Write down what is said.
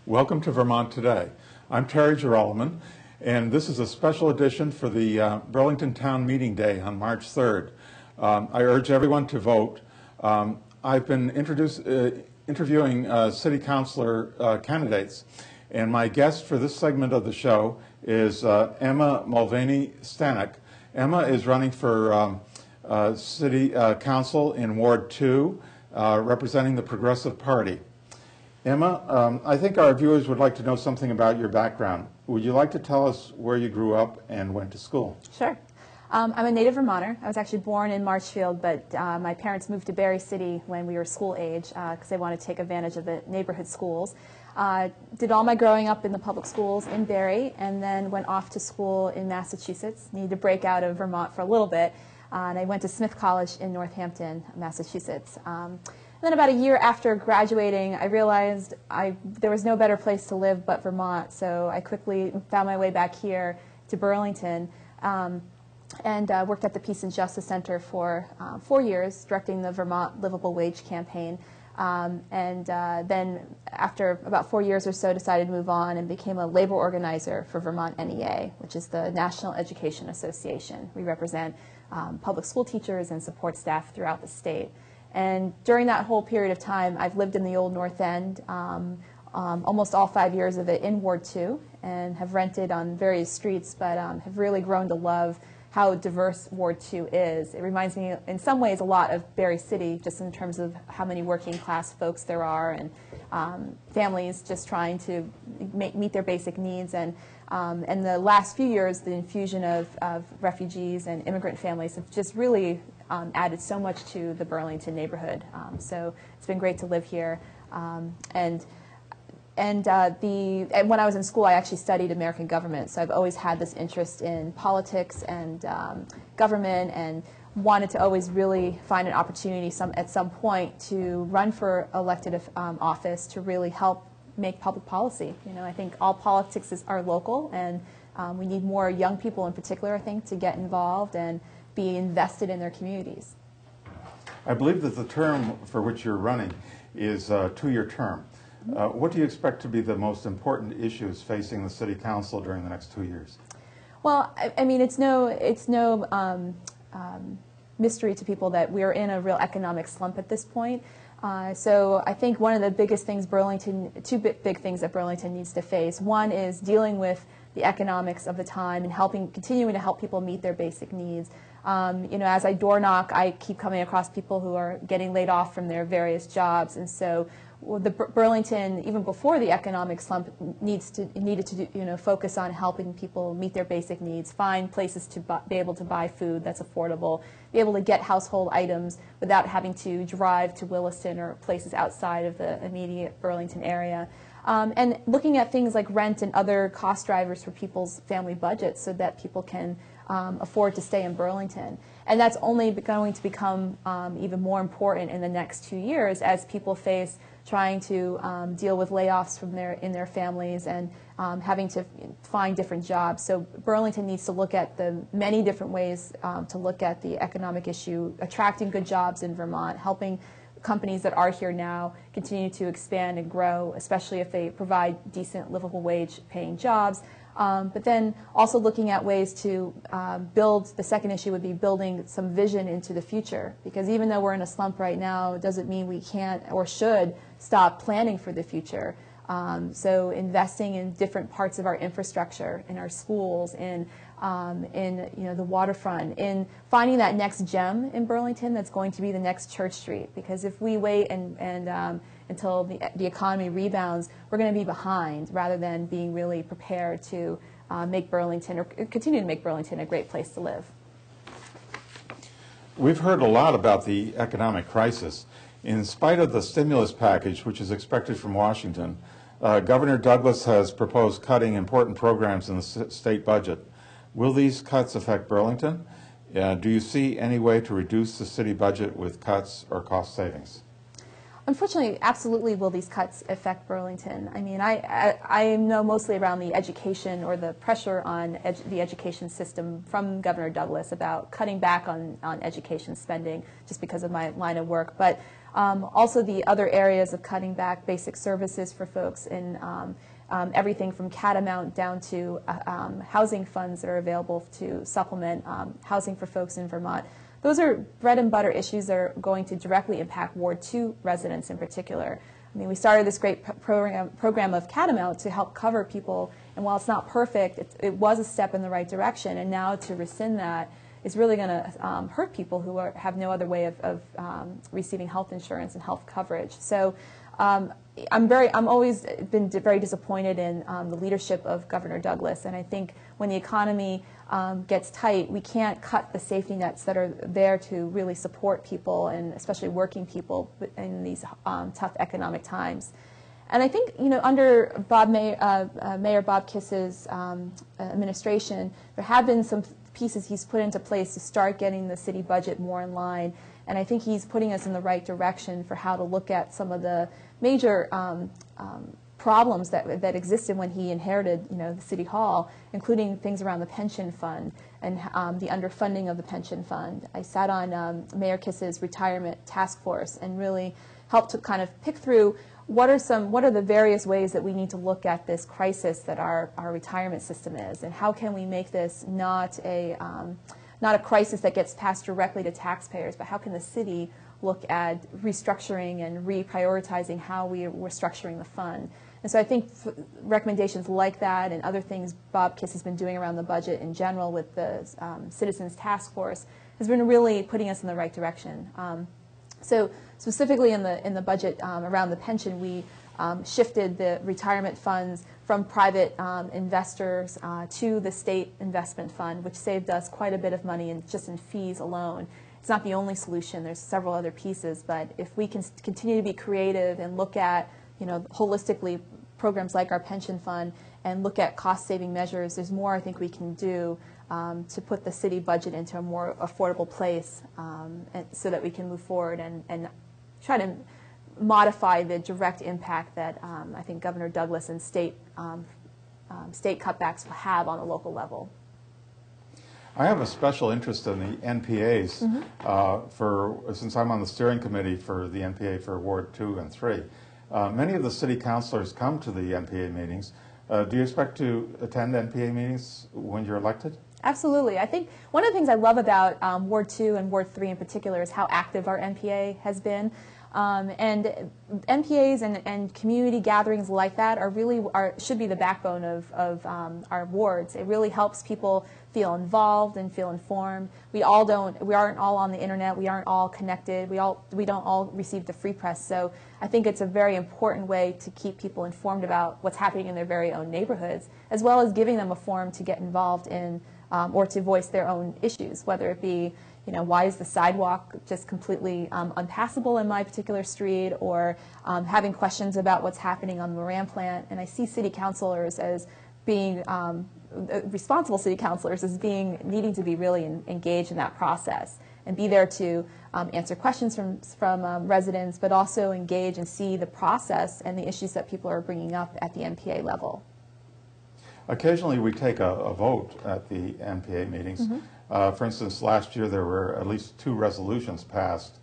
Welcome to Vermont Today. I'm Terry Jeroloman, and this is a special edition for the Burlington Town Meeting Day on March 3rd. I urge everyone to vote. I've been interviewing city councilor candidates, and my guest for this segment of the show is Emma Mulvaney-Stanak. Emma is running for city council in Ward 2, representing the Progressive Party. Emma, I think our viewers would like to know something about your background. Would you like to tell us where you grew up and went to school? Sure. I'm a native Vermonter. I was actually born in Marshfield, but my parents moved to Berry City when we were school age because they wanted to take advantage of the neighborhood schools. Did all my growing up in the public schools in Berry, and then went off to school in Massachusetts. Needed to break out of Vermont for a little bit, and I went to Smith College in Northampton, Massachusetts. And then about a year after graduating, I realized there was no better place to live but Vermont, so I quickly found my way back here to Burlington and worked at the Peace and Justice Center for 4 years, directing the Vermont Livable Wage campaign. Then after about 4 years or so, decided to move on and became a labor organizer for Vermont NEA, which is the National Education Association. We represent public school teachers and support staff throughout the state. And during that whole period of time, I've lived in the old North End, almost all 5 years of it in Ward 2, and have rented on various streets, but have really grown to love how diverse Ward 2 is. It reminds me in some ways a lot of Berry City, just in terms of how many working class folks there are, and families just trying to meet their basic needs. And the last few years, the infusion of refugees and immigrant families have just really added so much to the Burlington neighborhood. So it's been great to live here. And when I was in school, I actually studied American government, so I've always had this interest in politics and government, and wanted to always really find an opportunity at some point to run for elected office to really help make public policy. You know, I think all politics are local, and we need more young people in particular, I think, to get involved and be invested in their communities. I believe that the term for which you're running is a 2-year term. What do you expect to be the most important issues facing the City Council during the next 2 years? Well, I mean, it's no mystery to people that we're in a real economic slump at this point. So I think one of the biggest things two big things that Burlington needs to face. One is dealing with the economics of the time and continuing to help people meet their basic needs. You know, as I door knock, I keep coming across people who are getting laid off from their various jobs, and so Burlington, even before the economic slump, needed to focus on helping people meet their basic needs, find places to be able to buy food that's affordable, be able to get household items without having to drive to Williston or places outside of the immediate Burlington area. And looking at things like rent and other cost drivers for people's family budgets so that people can afford to stay in Burlington. And that's only going to become even more important in the next 2 years as people face trying to deal with layoffs in their families and having to find different jobs. So Burlington needs to look at the many different ways to look at the economic issue, attracting good jobs in Vermont, helping companies that are here now continue to expand and grow, especially if they provide decent livable wage paying jobs. But then also looking at ways to the second issue would be building some vision into the future, because even though we're in a slump right now, it doesn't mean we can't or should stop planning for the future. So investing in different parts of our infrastructure, in our schools, in the waterfront, in finding that next gem in Burlington that's going to be the next Church Street. Because if we wait until the economy rebounds, we're going to be behind rather than being really prepared to make Burlington or continue to make Burlington a great place to live. We've heard a lot about the economic crisis. In spite of the stimulus package, which is expected from Washington, Governor Douglas has proposed cutting important programs in the state budget. Will these cuts affect Burlington? Do you see any way to reduce the city budget with cuts or cost savings? Unfortunately, absolutely will these cuts affect Burlington. I mean, I know mostly around the education or the pressure on the education system from Governor Douglas about cutting back on education spending just because of my line of work. But Also the other areas of cutting back basic services for folks in everything from Catamount down to housing funds that are available to supplement housing for folks in Vermont. Those are bread and butter issues that are going to directly impact Ward 2 residents in particular. I mean, we started this great program of Catamount to help cover people, and while it's not perfect, it was a step in the right direction, and now to rescind that is really going to hurt people who have no other way of receiving health insurance and health coverage. So I'm always been very disappointed in the leadership of Governor Douglas, and I think when the economy gets tight, we can't cut the safety nets that are there to really support people, and especially working people in these tough economic times. And I think, you know, under Mayor Bob Kiss's administration, there have been some pieces he's put into place to start getting the city budget more in line. And I think he's putting us in the right direction for how to look at some of the major problems that existed when he inherited, you know, the City Hall, including things around the pension fund and the underfunding of the pension fund. I sat on Mayor Kiss's retirement task force and really helped to kind of pick through what are the various ways that we need to look at this crisis that our retirement system is, and how can we make this not a crisis that gets passed directly to taxpayers, but how can the city look at restructuring and reprioritizing how we're structuring the fund. And so I think recommendations like that and other things Bob Kiss has been doing around the budget in general with the Citizens Task Force has been really putting us in the right direction. So specifically in the budget around the pension, we shifted the retirement funds from private investors to the state investment fund, which saved us quite a bit of money just in fees alone. It's not the only solution. There's several other pieces, but if we can continue to be creative and look at, you know, holistically programs like our pension fund and look at cost-saving measures, there's more I think we can do to put the city budget into a more affordable place so that we can move forward and try to modify the direct impact that I think Governor Douglas and state cutbacks will have on a local level. I have a special interest in the NPAs since I'm on the steering committee for the NPA for Ward 2 and 3. Many of the city councilors come to the NPA meetings. Do you expect to attend NPA meetings when you're elected? Absolutely. I think one of the things I love about Ward 2 and Ward 3 in particular is how active our NPA has been. And NPAs and community gatherings like that should be the backbone of our wards. It really helps people feel involved and feel informed. We aren't all on the internet. We aren't all connected. We don't all receive the free press. So I think it's a very important way to keep people informed about what's happening in their very own neighborhoods, as well as giving them a forum to get involved in or to voice their own issues, whether it be, you know, why is the sidewalk just completely unpassable in my particular street, or having questions about what's happening on the Moran plant. And I see city councilors as being responsible city councilors as needing to be really engaged in that process and be there to answer questions from residents, but also engage and see the process and the issues that people are bringing up at the NPA level. Occasionally we take a vote at the NPA meetings. For instance, last year there were at least 2 resolutions passed